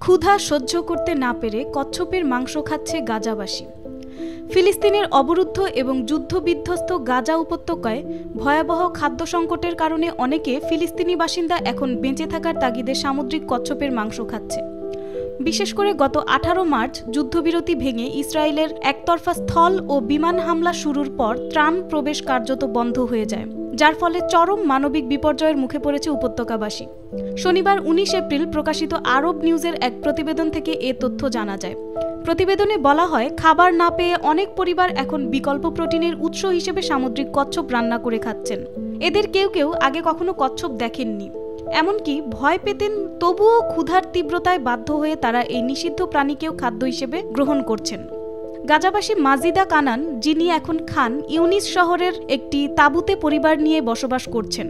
ক্ষুধা সহ্য করতে না পেরে কচ্ছপের মাংস খাচ্ছে গাজাবাসী। ফিলিস্তিনের অবরুদ্ধ এবং যুদ্ধবিধ্বস্ত গাজা উপত্যকায় ভয়াবহ খাদ্য সংকটের কারণে অনেকে ফিলিস্তিনি বাসিন্দা এখন বেঁচে থাকার তাগিদে সামুদ্রিক কচ্ছপের মাংস খাচ্ছে। বিশেষ করে গত 18 মার্চ যুদ্ধবিরতি ভেঙে ইসরায়েলের একতরফা স্থল ও বিমান হামলা শুরুর পর ত্রাণ প্রবেশ কার্যত বন্ধ হয়ে যায়, যার ফলে চরম মানবিক বিপর্যয়ের মুখে পড়েছে উপত্যকাবাসী। শনিবার 19 এপ্রিল প্রকাশিত আরব নিউজের এক প্রতিবেদন থেকে এ তথ্য জানা যায়। প্রতিবেদনে বলা হয়, খাবার না পেয়ে অনেক পরিবার এখন বিকল্প প্রোটিনের উৎস হিসেবে সামুদ্রিক কচ্ছপ রান্না করে খাচ্ছেন। এদের কেউ কেউ আগে কখনো কচ্ছপ দেখেননি, এমনকি ভয় পেতেন, তবুও ক্ষুধার তীব্রতায় বাধ্য হয়ে তারা এই নিষিদ্ধ প্রাণীকেও খাদ্য হিসেবে গ্রহণ করছেন। গাজাবাসী মাজিদা কানান, যিনি এখন খান ইউনিস শহরের একটি তাঁবুতে পরিবার নিয়ে বসবাস করছেন,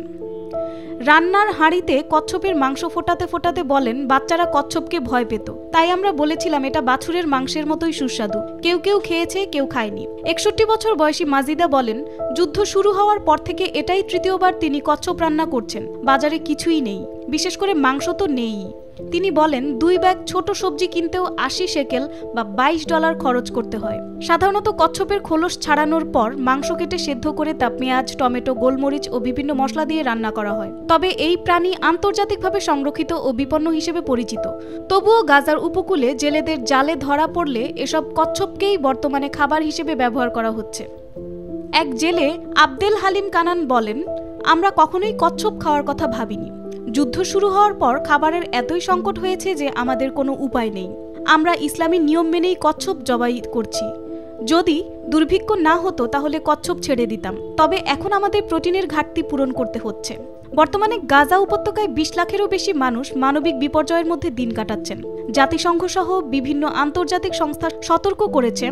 রান্নার হাঁড়িতে কচ্ছপের মাংস ফোটাতে ফোটাতে বলেন, বাচ্চারা কচ্ছপকে ভয় পেত, তাই আমরা বলেছিলাম এটা বাছুরের মাংসের মতোই সুস্বাদু। কেউ কেউ খেয়েছে, কেউ খায়নি। 61 বছর বয়সী মাজিদা বলেন, যুদ্ধ শুরু হওয়ার পর থেকে এটাই তৃতীয়বার তিনি কচ্ছপ রান্না করছেন। বাজারে কিছুই নেই, বিশেষ করে মাংস তো নেই। তিনি বলেন, 2 ব্যাগ ছোট সবজি কিনতেও 80 শেকেল বা $22 খরচ করতে হয়। সাধারণত কচ্ছপের খোলস ছাড়ানোর পর মাংস কেটে সেদ্ধ করে তা পেঁয়াজ, টমেটো, গোলমরিচ ও বিভিন্ন মশলা দিয়ে রান্না করা হয়। তবে এই প্রাণী আন্তর্জাতিকভাবে সংরক্ষিত ও বিপন্ন হিসেবে পরিচিত। তবুও গাজার উপকূলে জেলেদের জালে ধরা পড়লে এসব কচ্ছপকেই বর্তমানে খাবার হিসেবে ব্যবহার করা হচ্ছে। এক জেলে আবদেল হালিম কানান বলেন, আমরা কখনোই কচ্ছপ খাওয়ার কথা ভাবিনি। যুদ্ধ শুরু হওয়ার পর খাবারের এতই সংকট হয়েছে যে আমাদের কোনো উপায় নেই। আমরা ইসলামী নিয়ম মেনেই কচ্ছপ জবাই করছি। যদি দুর্ভিক্ষ না হতো তাহলে কচ্ছপ ছেড়ে দিতাম, তবে এখন আমাদের প্রোটিনের ঘাটতি পূরণ করতে হচ্ছে। বর্তমানে গাজা উপত্যকায় 20 লাখেরও বেশি মানুষ মানবিক বিপর্যয়ের মধ্যে দিন কাটাচ্ছেন। জাতিসংঘ সহ বিভিন্ন আন্তর্জাতিক সংস্থা সতর্ক করেছে,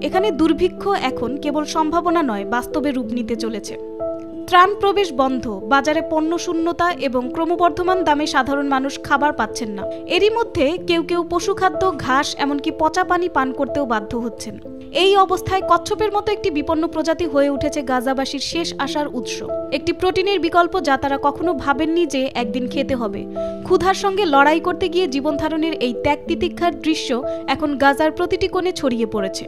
এখানে দুর্ভিক্ষ এখন কেবল সম্ভাবনা নয়, বাস্তবে রূপ নিতে চলেছে। ত্রাণ প্রবেশ বন্ধ, বাজারে পণ্য শূন্যতা এবং ক্রমবর্ধমান দামে সাধারণ মানুষ খাবার পাচ্ছেন না। এরই মধ্যে কেউ কেউ পশুখাদ্য, ঘাস, এমনকি পচা পানি পান করতেও বাধ্য হচ্ছেন। এই অবস্থায় কচ্ছপের মতো একটি বিপন্ন প্রজাতি হয়ে উঠেছে গাজাবাসীর শেষ আশার উৎস, একটি প্রোটিনের বিকল্প যা তারা কখনো ভাবেননি যে একদিন খেতে হবে। ক্ষুধার সঙ্গে লড়াই করতে গিয়ে জীবন ধারণের এই ত্যাগ তিতিক্ষার দৃশ্য এখন গাজার প্রতিটি কোণে ছড়িয়ে পড়েছে।